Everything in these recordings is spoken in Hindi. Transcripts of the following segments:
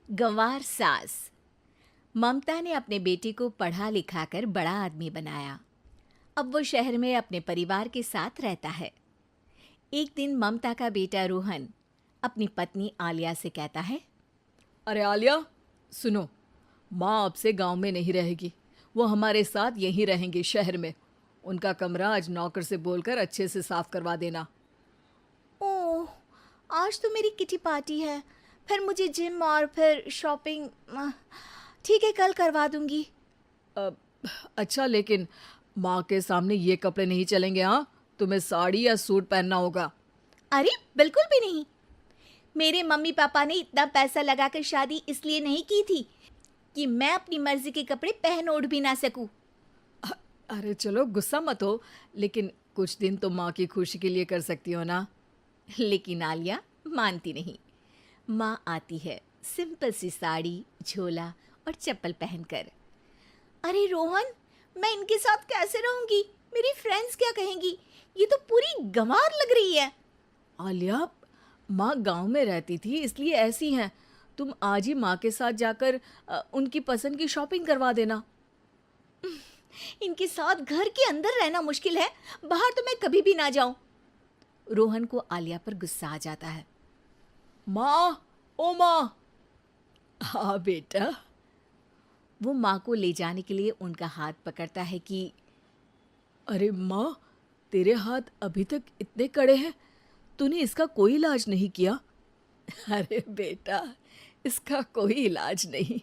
गंवार सास। ममता ने अपने बेटे को पढ़ा लिखाकर बड़ा आदमी बनाया। अब वो शहर में अपने परिवार के साथ रहता है। एक दिन ममता का बेटा रोहन अपनी पत्नी आलिया से कहता है, अरे आलिया, सुनो, माँ अब से गांव में नहीं रहेगी। वो हमारे साथ यहीं रहेंगी शहर में। उनका कमरा आज नौकर से बोलकर अच्छे से साफ करवा देना। ओह, आज तो मेरी किटी पार्टी है, फिर मुझे जिम और फिर शॉपिंग। ठीक है, कल करवा दूंगी। अ, अच्छा, लेकिन माँ के सामने ये कपड़े नहीं चलेंगे। हाँ, तुम्हें साड़ी या सूट पहनना होगा। अरे बिल्कुल भी नहीं। मेरे मम्मी पापा ने इतना पैसा लगाकर शादी इसलिए नहीं की थी कि मैं अपनी मर्जी के कपड़े पहन ओढ़ भी ना सकूं। अरे चलो, गुस्सा मत हो, लेकिन कुछ दिन तो माँ की खुशी के लिए कर सकती हो ना। लेकिन आलिया मानती नहीं। माँ आती है सिंपल सी साड़ी, झोला और चप्पल पहनकर। अरे रोहन, मैं इनके साथ कैसे रहूंगी? मेरी फ्रेंड्स क्या कहेंगी? ये तो पूरी गंवार लग रही है। आलिया, माँ गांव में रहती थी इसलिए ऐसी हैं। तुम आज ही माँ के साथ जाकर उनकी पसंद की शॉपिंग करवा देना। इनके साथ घर के अंदर रहना मुश्किल है, बाहर तो मैं कभी भी ना जाऊं। रोहन को आलिया पर गुस्सा आ जाता है। माँ, ओ माँ। हाँ बेटा। वो माँ को ले जाने के लिए उनका हाथ पकड़ता है कि अरे माँ, तेरे हाथ अभी तक इतने कड़े हैं, तूने इसका कोई इलाज नहीं किया? अरे बेटा, इसका कोई इलाज नहीं।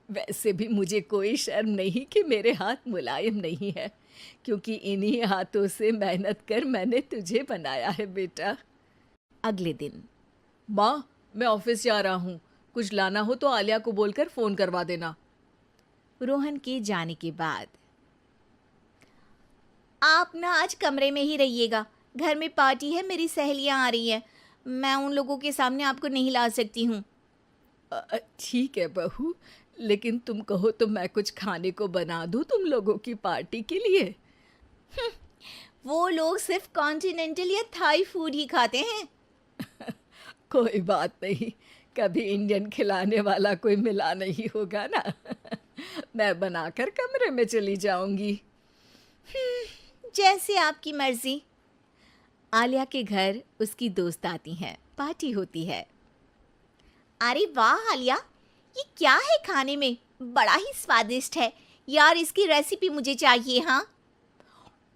वैसे भी मुझे कोई शर्म नहीं कि मेरे हाथ मुलायम नहीं है, क्योंकि इन्हीं हाथों से मेहनत कर मैंने तुझे बनाया है बेटा। अगले दिन। माँ, मैं ऑफिस जा रहा हूँ। कुछ लाना हो तो आलिया को बोलकर फ़ोन करवा देना। रोहन के जाने के बाद, आप ना आज कमरे में ही रहिएगा, घर में पार्टी है, मेरी सहेलियां आ रही हैं, मैं उन लोगों के सामने आपको नहीं ला सकती हूँ। ठीक है बहू, लेकिन तुम कहो तो मैं कुछ खाने को बना दूँ तुम लोगों की पार्टी के लिए। वो लोग सिर्फ कॉन्टिनेंटल या थाई फूड ही खाते हैं। कोई बात नहीं, कभी इंडियन खिलाने वाला कोई मिला नहीं होगा ना। मैं बनाकर कमरे में चली जाऊंगी। जैसे आपकी मर्जी। आलिया के घर उसकी दोस्त आती हैं, पार्टी होती है। अरे वाह आलिया, ये क्या है खाने में? बड़ा ही स्वादिष्ट है यार, इसकी रेसिपी मुझे चाहिए। हाँ,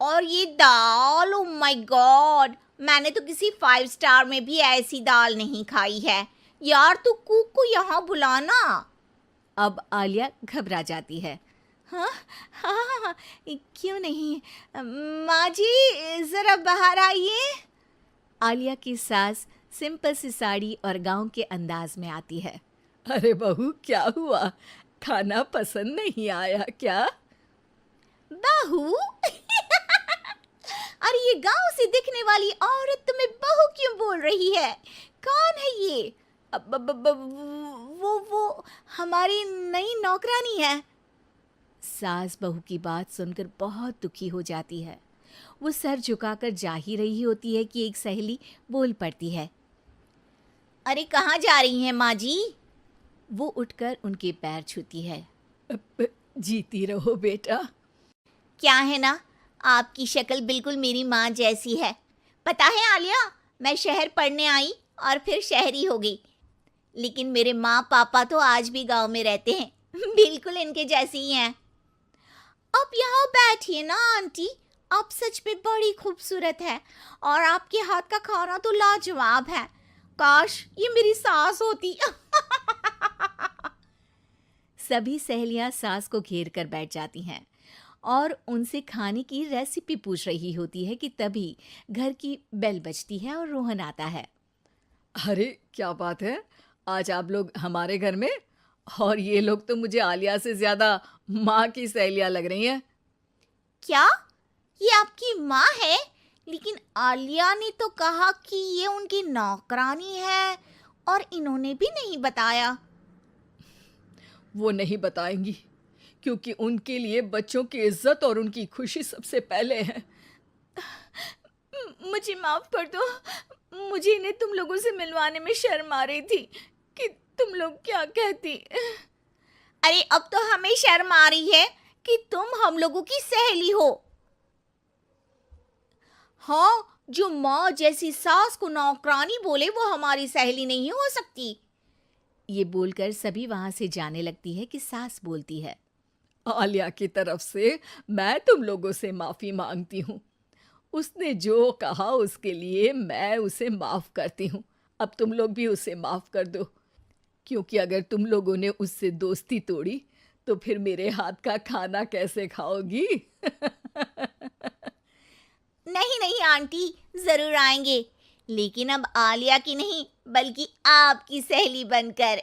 और ये दाल, ओ माय गॉड, मैंने तो किसी 5 स्टार में भी ऐसी दाल नहीं खाई है यार। तू कुक को यहाँ बुलाना। अब आलिया घबरा जाती है। हाँ हाँ हाँ हाँ, क्यों नहीं। माँ जी ज़रा बाहर आइए। आलिया की सास सिंपल सी साड़ी और गांव के अंदाज में आती है। अरे बहू, क्या हुआ? खाना पसंद नहीं आया क्या? बहू? अरे ये गांव से दिखने वाली औरत तुम्हें बहू क्यों बोल रही है? कौन है ये? वो हमारी नई नौकरानी है। सास बहू की बात सुनकर बहुत दुखी हो जाती है। वो सर झुकाकर जा ही रही होती है कि एक सहेली बोल पड़ती है। अरे कहाँ जा रही हैं माँ जी? वो उठकर उनके पैर छूती है। जीती रहो बेटा। क्या है ना, आपकी शक्ल बिल्कुल मेरी माँ जैसी है। पता है आलिया, मैं शहर पढ़ने आई और फिर शहरी हो गई, लेकिन मेरे माँ पापा तो आज भी गांव में रहते हैं, बिल्कुल इनके जैसे ही हैं। आप यहाँ बैठिए ना आंटी, आप सच में बड़ी खूबसूरत है और आपके हाथ का खाना तो लाजवाब है। काश ये मेरी सास होती। सभी सहेलियां सास को घेर कर बैठ जाती हैं और उनसे खाने की रेसिपी पूछ रही होती है कि तभी घर की बेल बजती है और रोहन आता है। अरे क्या बात है, आज आप लोग हमारे घर में? और ये लोग तो मुझे आलिया से ज़्यादा माँ की सहेलियाँ लग रही हैं। क्या ये आपकी माँ है? लेकिन आलिया ने तो कहा कि ये उनकी नौकरानी है और इन्होंने भी नहीं बताया। वो नहीं बताएंगी, क्योंकि उनके लिए बच्चों की इज्जत और उनकी खुशी सबसे पहले है। मुझे माफ कर दो, मुझे इन्हें तुम लोगों से मिलवाने में शर्म आ रही थी। कि तुम लोग क्या कहती। अरे अब तो हमें शर्म आ रही है कि तुम हम लोगों की सहेली हो। हाँ, जो माँ जैसी सास को नौकरानी बोले वो हमारी सहेली नहीं हो सकती। ये बोलकर सभी वहां से जाने लगती है कि सास बोलती है, आलिया की तरफ से मैं तुम लोगों से माफ़ी मांगती हूँ। उसने जो कहा उसके लिए मैं उसे माफ़ करती हूँ। अब तुम लोग भी उसे माफ़ कर दो, क्योंकि अगर तुम लोगों ने उससे दोस्ती तोड़ी तो फिर मेरे हाथ का खाना कैसे खाओगी? नहीं नहीं आंटी, जरूर आएंगे, लेकिन अब आलिया की नहीं बल्कि आपकी सहेली बनकर।